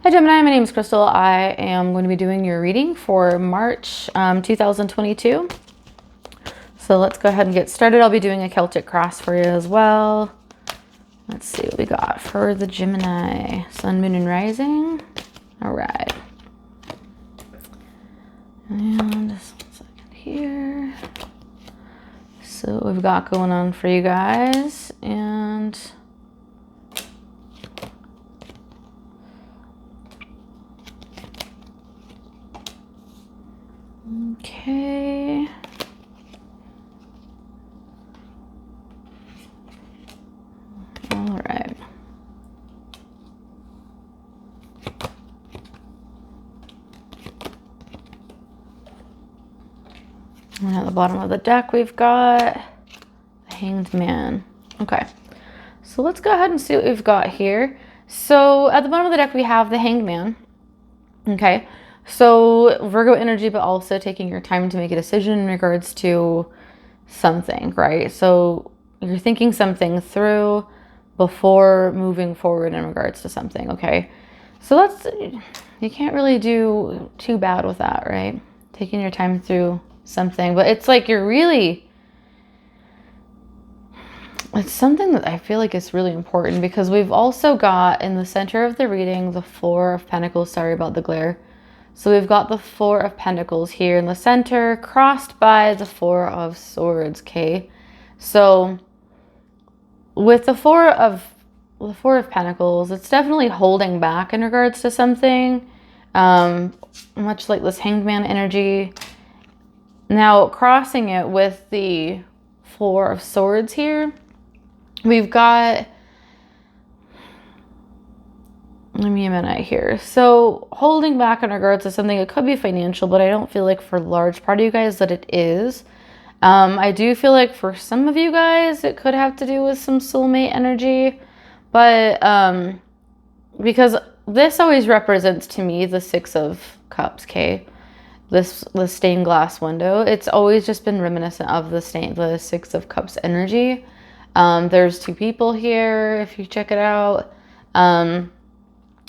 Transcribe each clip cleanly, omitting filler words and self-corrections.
Hi Gemini, my name is Crystal. I am going to be doing your reading for March 2022. So let's go ahead and get started. I'll be doing a Celtic Cross for you as well. Let's see what we got for the Gemini. Sun, Moon, and Rising. All right. And just 1 second here. So what we've got going on for you guys. And okay. All right. And at the bottom of the deck, we've got the Hanged Man. Okay. So let's go ahead and see what we've got here. So at the bottom of the deck, we have the Hanged Man. Okay. So Virgo energy, but also taking your time to make a decision in regards to something, right? So you're thinking something through before moving forward in regards to something, okay? So you can't really do too bad with that, right? Taking your time through something, but it's like it's something that I feel like is really important because we've also got in the center of the reading, the Four of Pentacles. Sorry about the glare. So we've got the Four of Pentacles here in the center, crossed by the Four of Swords, okay? So with the Four of Pentacles, it's definitely holding back in regards to something, much like this Hanged Man energy. Now, crossing it with the Four of Swords here, we've got, give me a minute here. So holding back in regards to something, it could be financial, but I don't feel like for a large part of you guys that it is. I do feel like for some of you guys, it could have to do with some soulmate energy, but because this always represents to me the Six of Cups, okay? The stained glass window. It's always just been reminiscent of the Six of Cups energy. There's two people here, if you check it out.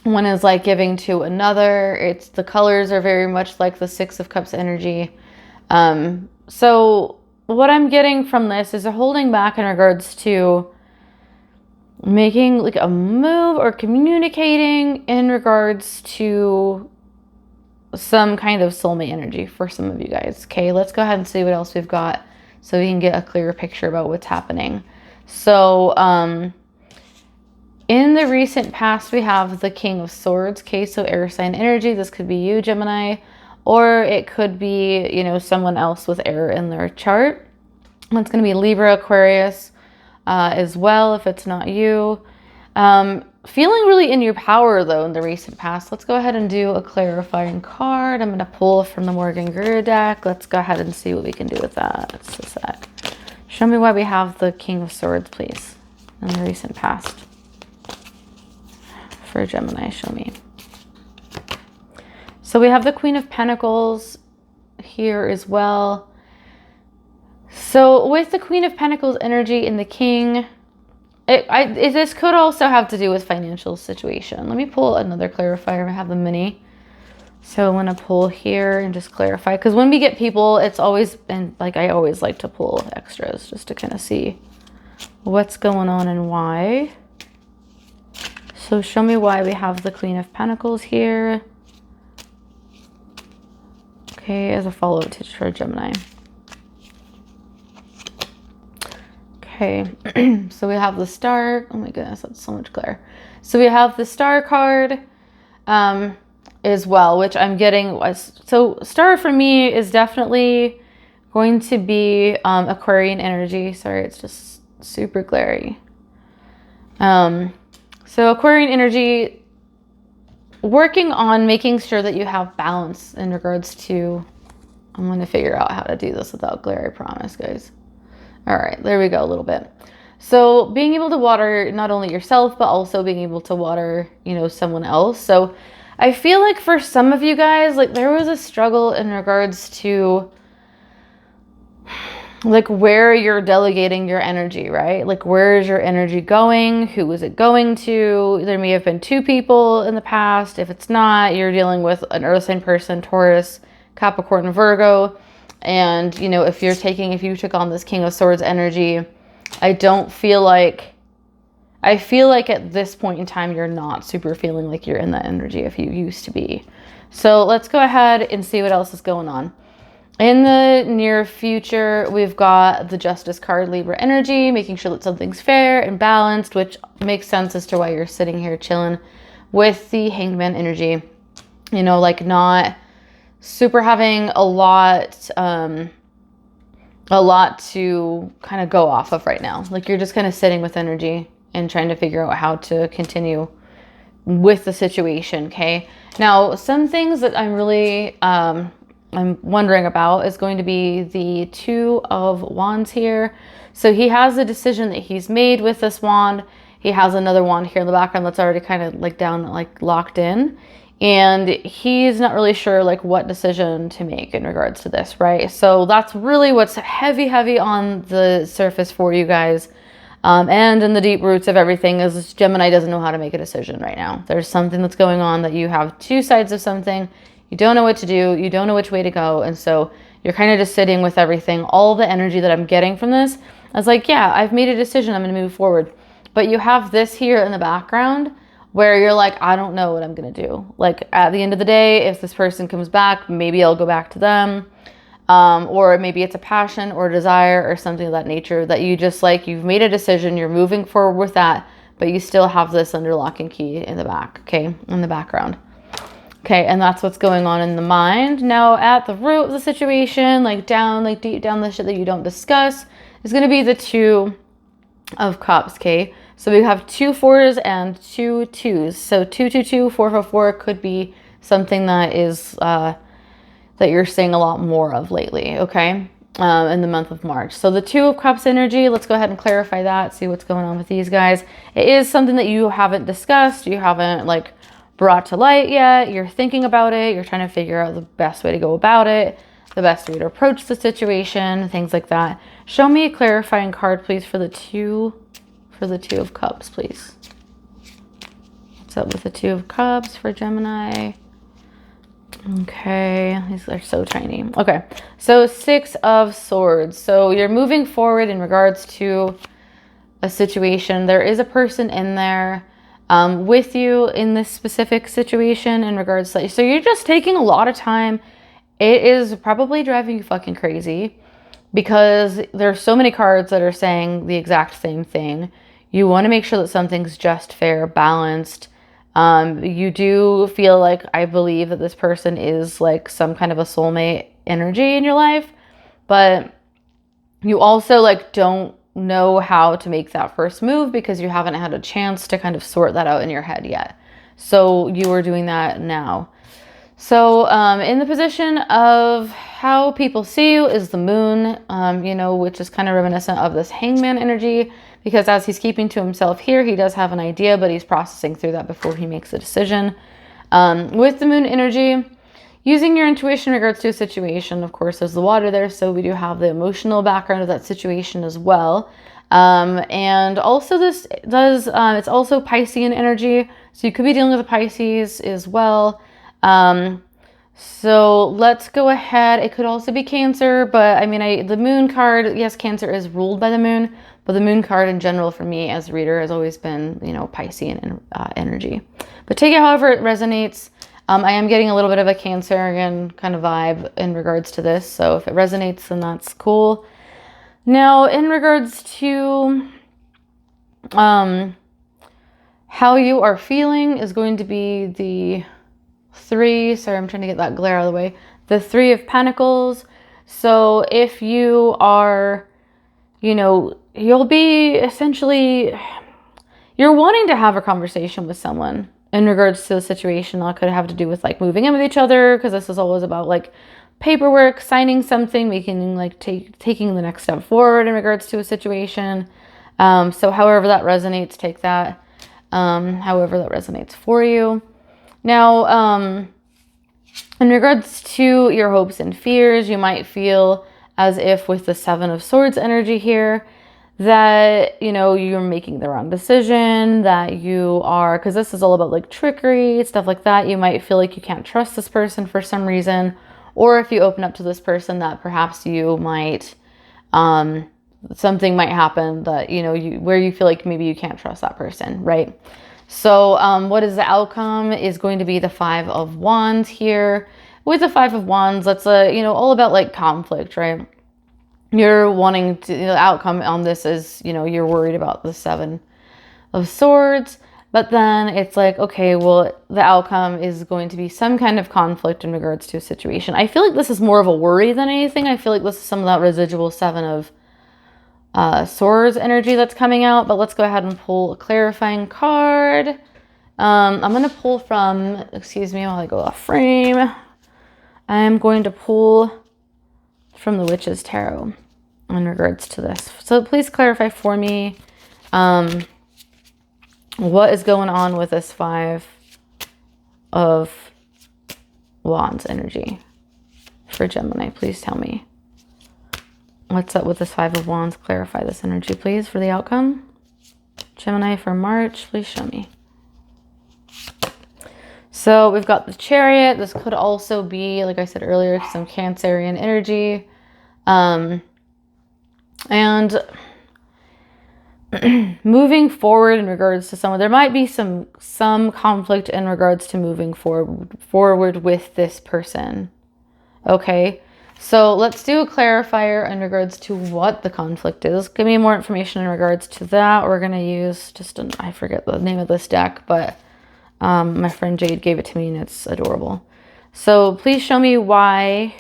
One is like giving to another. The colors are very much like the Six of Cups energy. So what I'm getting from this is a holding back in regards to making like a move or communicating in regards to some kind of soulmate energy for some of you guys. Okay, let's go ahead and see what else we've got so we can get a clearer picture about what's happening. So, in the recent past, we have the King of Swords. Okay, so air sign energy. This could be you, Gemini, or it could be, you know, someone else with air in their chart. It's going to be Libra, Aquarius as well, if it's not you. Feeling really in your power, though, in the recent past. Let's go ahead and do a clarifying card. I'm going to pull from the Morgan Guru deck. Let's go ahead and see what we can do with that. It's a sec. Show me why we have the King of Swords, please, in the recent past. For Gemini, show me. So we have the Queen of Pentacles here as well. So with the Queen of Pentacles energy and the King, this could also have to do with financial situation. Let me pull another clarifier. I have the mini. So I'm going to pull here and just clarify. Because when we get people, it's always been like I always like to pull extras just to kind of see what's going on and why. So show me why we have the Queen of Pentacles here. Okay, as a follow-up to for Gemini. Okay, so we have the Star. Oh my goodness, that's so much clearer. So we have the Star card as well, which I'm getting. So Star for me is definitely going to be Aquarian energy. Sorry, it's just super glary. So Aquarian energy, working on making sure that you have balance in regards to, I'm going to figure out how to do this without glare, I promise, guys. All right, there we go a little bit. So being able to water not only yourself, but also being able to water, you know, someone else. So I feel like for some of you guys, like there was a struggle in regards to like where you're delegating your energy, right? Like where is your energy going? Who is it going to? There may have been two people in the past. If it's not, you're dealing with an earth sign person, Taurus, Capricorn, Virgo. And, you know, if you took on this King of Swords energy, I feel like at this point in time, you're not super feeling like you're in that energy if you used to be. So let's go ahead and see what else is going on. In the near future, we've got the Justice card, Libra energy, making sure that something's fair and balanced, which makes sense as to why you're sitting here chilling with the Hanged Man energy. You know, like not super having a lot to kind of go off of right now. Like you're just kind of sitting with energy and trying to figure out how to continue with the situation, okay? Now, some things that I'm really... I'm wondering about is going to be the Two of Wands here. So he has a decision that he's made with this wand. He has another wand here in the background that's already kind of like down, like locked in. And he's not really sure like what decision to make in regards to this, right? So that's really what's heavy on the surface for you guys. And in the deep roots of everything is Gemini doesn't know how to make a decision right now. There's something that's going on that you have two sides of something. You don't know what to do. You don't know which way to go. And so you're kind of just sitting with everything. All the energy that I'm getting from this, I was like, yeah, I've made a decision. I'm going to move forward. But you have this here in the background where you're like, I don't know what I'm going to do. Like at the end of the day, if this person comes back, maybe I'll go back to them. Or maybe it's a passion or desire or something of that nature that you just like, you've made a decision. You're moving forward with that, but you still have this under lock and key in the back. Okay. In the background. Okay, and that's what's going on in the mind. Now, at the root of the situation, like deep down the shit that you don't discuss, is going to be the Two of Cups, okay? So we have 2 4s and 2 2s. So 2 2 2, 4 4 4 could be something that is, that you're seeing a lot more of lately, okay? In the month of March. So the Two of Cups energy, let's go ahead and clarify that, see what's going on with these guys. It is something that you haven't discussed, you haven't, like, brought to light yet. You're thinking about it. You're trying to figure out the best way to go about it, the best way to approach the situation, things like that. Show me a clarifying card, please, for the Two of Cups, please. What's up with the Two of Cups for Gemini? Okay, these are so tiny. Okay, so 6 of Swords. So you're moving forward in regards to a situation. There is a person in there with you in this specific situation in regards to, so you're just taking a lot of time. It is probably driving you fucking crazy because there's so many cards that are saying the exact same thing. You want to make sure that something's just, fair, balanced. You do feel like, I believe that this person is like some kind of a soulmate energy in your life, but you also like don't know how to make that first move because you haven't had a chance to kind of sort that out in your head yet. So you are doing that now. So in the position of how people see you is the Moon, you know, which is kind of reminiscent of this Hangman energy, because as he's keeping to himself here, he does have an idea, but he's processing through that before he makes a decision. With the Moon energy, using your intuition in regards to a situation, of course, there's the water there, so we do have the emotional background of that situation as well. And also this does, it's also Piscean energy, so you could be dealing with a Pisces as well. So let's go ahead. It could also be Cancer, but I mean, the Moon card, yes, Cancer is ruled by the Moon, but the Moon card in general for me as a reader has always been, you know, Piscean energy. But take it however it resonates. I am getting a little bit of a Cancerian kind of vibe in regards to this. So if it resonates, then that's cool. Now, in regards to how you are feeling is going to be the sorry, I'm trying to get that glare out of the way. The Three of Pentacles. So if you are, you know, you'll be essentially, you're wanting to have a conversation with someone in regards to the situation. That could have to do with like moving in with each other, because this is always about like paperwork, signing something, making like taking the next step forward in regards to a situation. So however that resonates, take that. However that resonates for you. Now, in regards to your hopes and fears, you might feel as if with the Seven of Swords energy here, that, you know, you're making the wrong decision, that you are, because this is all about like trickery, stuff like that. You might feel like you can't trust this person for some reason, or if you open up to this person, that perhaps you might, something might happen that, you know, where you feel like maybe you can't trust that person, right? So what is the outcome is going to be the Five of Wands here. With the Five of Wands, that's you know, all about like conflict, right? You're wanting to, the outcome on this is, you know, you're worried about the Seven of Swords, but then it's like, okay, well, the outcome is going to be some kind of conflict in regards to a situation. I feel like this is more of a worry than anything. I feel like this is some of that residual Seven of Swords energy that's coming out, but let's go ahead and pull a clarifying card. I'm going to pull from, excuse me while I go off frame. I'm going to pull from the Witch's Tarot in regards to this. So please clarify for me what is going on with this Five of Wands energy for Gemini. Please tell me. What's up with this Five of Wands? Clarify this energy, please, for the outcome. Gemini for March, please show me. So we've got the Chariot. This could also be, like I said earlier, some Cancerian energy. And moving forward in regards to someone, there might be some conflict in regards to moving forward with this person. Okay, so let's do a clarifier in regards to what the conflict is. Give me more information in regards to that. We're going to use I forget the name of this deck, but my friend Jade gave it to me and it's adorable. So please show me why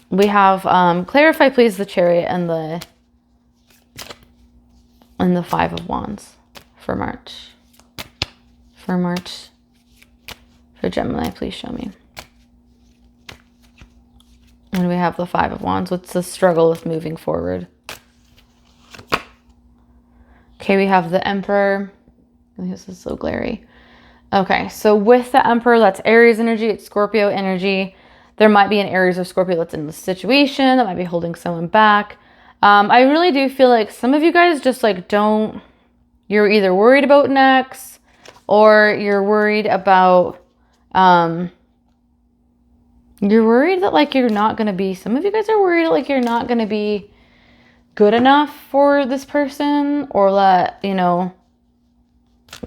we have, clarify please the Chariot and the Five of Wands for March. For March, for Gemini, please show me. And we have the Five of Wands. What's the struggle with moving forward? Okay, we have the Emperor. This is so glary. Okay, so with the Emperor, that's Aries energy, it's Scorpio energy. There might be an Aries or Scorpio that's in the situation that might be holding someone back. I really do feel like some of you guys just like you're either worried about an ex or you're worried about, you're worried that like you're not going to be, some of you guys are worried like you're not going to be good enough for this person, or that, you know,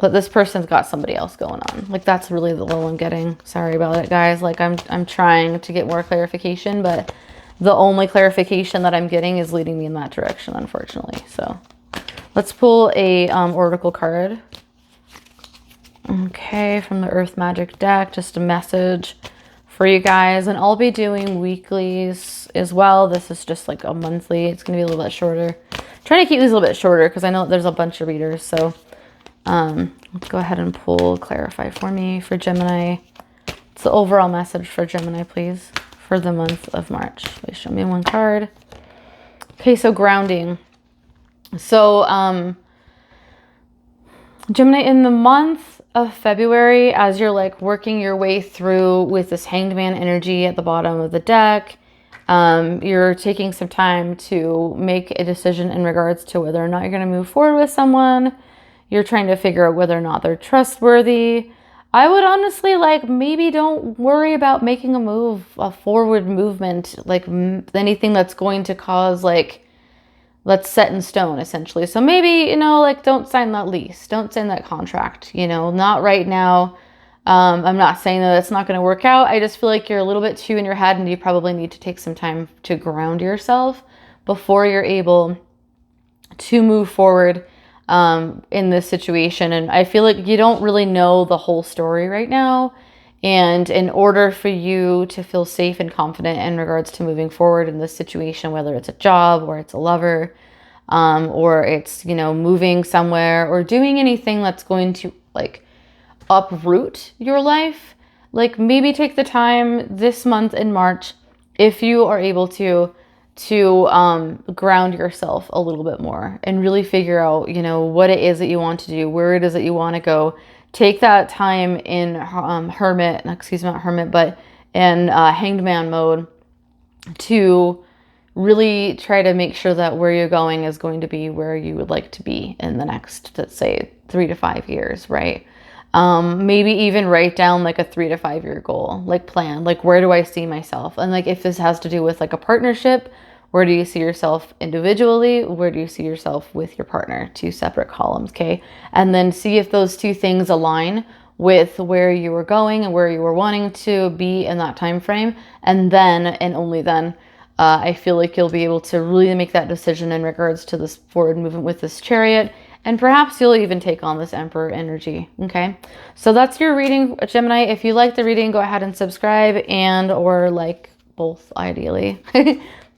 that this person's got somebody else going on. Like that's really the low I'm getting. Sorry about it, guys. Like I'm trying to get more clarification, but the only clarification that I'm getting is leading me in that direction, unfortunately. So let's pull a oracle card. Okay, from the Earth Magic deck, just a message for you guys. And I'll be doing weeklies as well. This is just like a monthly. It's going to be a little bit shorter. I'm trying to keep these a little bit shorter because I know there's a bunch of readers. So let's go ahead and pull, clarify for me for Gemini. It's the overall message for Gemini, please, for the month of March. Please show me one card. Okay, so grounding. So Gemini, in the month of February, as you're like working your way through with this Hanged Man energy at the bottom of the deck, you're taking some time to make a decision in regards to whether or not you're going to move forward with someone. You're trying to figure out whether or not they're trustworthy. I would honestly like maybe don't worry about making a move, a forward movement, like anything that's going to cause like, let's set in stone essentially. So maybe, you know, like don't sign that lease, don't sign that contract, you know, not right now. I'm not saying that it's not going to work out. I just feel like you're a little bit too in your head and you probably need to take some time to ground yourself before you're able to move forward in this situation. And I feel like you don't really know the whole story right now. And in order for you to feel safe and confident in regards to moving forward in this situation, whether it's a job or it's a lover, or it's, you know, moving somewhere or doing anything that's going to like uproot your life, like maybe take the time this month in March, if you are able to ground yourself a little bit more and really figure out, you know, what it is that you want to do, where it is that you want to go. Take that time in Hanged Man mode to really try to make sure that where you're going is going to be where you would like to be in the next, let's say, 3 to 5 years, right? Maybe even write down like a 3 to 5 year goal, like plan, like where do I see myself? And like if this has to do with like a partnership, where do you see yourself individually? Where do you see yourself with your partner? 2 separate columns, okay? And then see if those 2 things align with where you were going and where you were wanting to be in that time frame. And then, and only then, I feel like you'll be able to really make that decision in regards to this forward movement with this Chariot. And perhaps you'll even take on this Emperor energy, okay? So that's your reading, Gemini. If you like the reading, go ahead and subscribe and or like both, ideally.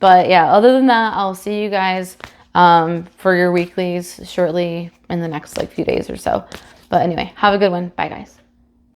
But yeah, other than that, I'll see you guys for your weeklies shortly in the next like few days or so. But anyway, have a good one. Bye, guys.